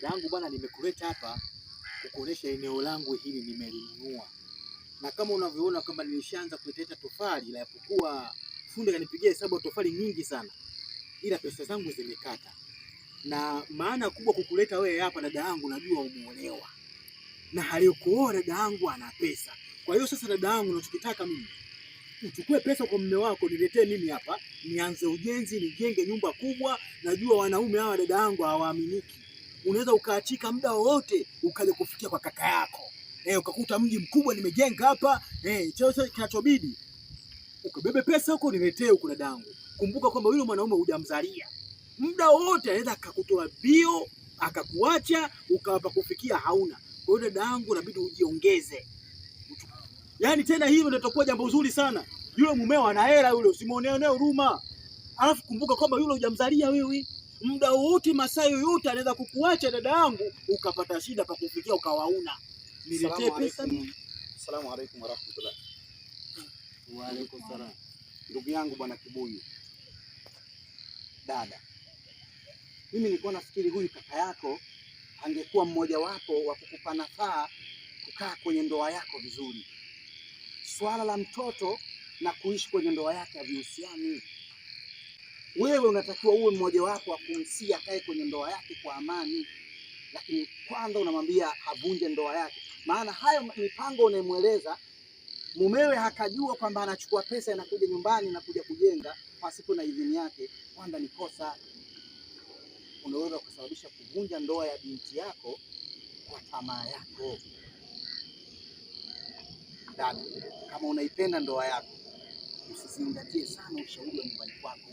Dadangu bwana, nimekuleta hapa kukuonesha eneo langu hili nimelinunua, na kama unavyoona kwamba nilishaanza kuleta tofali, la yapokuwa fundi kanipigia hesabu ya tofali nyingi sana, ila pesa zangu zimekata. Na maana kubwa kukuleta wewe hapa dada yangu, najua umeolewa na aliyekuoa dada yangu ana pesa. Kwa hiyo sasa dada yangu, nachokitaka mimi uchukue pesa kwa mume wako, niletee mimi hapa, nianze ujenzi, nijenge nyumba kubwa. Najua wanaume hawa dada yangu hawaaminiki. Unaweza ukaachika muda wowote ukaja kufikia kwa kaka yako. Ukakuta mji mkubwa nimejenga hapa. Chochote kinachobidi ukabebe pesa huko niletee huko dada yangu. Kumbuka kwamba yule mwanaume hujamzalia. Muda wote anaweza akakutoa bio, akakuacha, ukawapa kufikia hauna. Kwa hiyo dada yangu inabidi ujiongeze. Yaani tena hilo ndio litakuwa jambo zuri sana. Yule mumeo ana hela yule, usimuonee huruma. Alafu kumbuka kwamba yule hujamzalia wewe. Muda wote masaa yoyote anaweza kukuacha dada yangu, ukapata shida pa kufikia ukawauna. Niletee pesa mimi. Asalamu alaykum wa rahmatullah. Wa alaykum salaam. Ndugu yangu bwana Kibuyu. Dada, mimi nilikuwa nafikiri huyu kaka yako angekuwa mmoja wapo wa kukupa nafaa kukaa kwenye ndoa yako vizuri. Swala la mtoto na kuishi kwenye ndoa yake havihusiani. Wewe unatakiwa uwe mmoja wapo wa kumsia akae kwenye ndoa yake kwa amani, lakini kwanza unamwambia havunje ndoa yake. Maana hayo mipango unayemweleza mumewe hakajua kwamba anachukua pesa inakuja nyumbani na kuja kujenga pasipo na idhini yake, kwanza ni kosa. Unaweza kusababisha kuvunja ndoa ya binti yako kwa tamaa yako. Dada, kama unaipenda ndoa yako, usizingatie sana ushauri wa nyumbani kwako.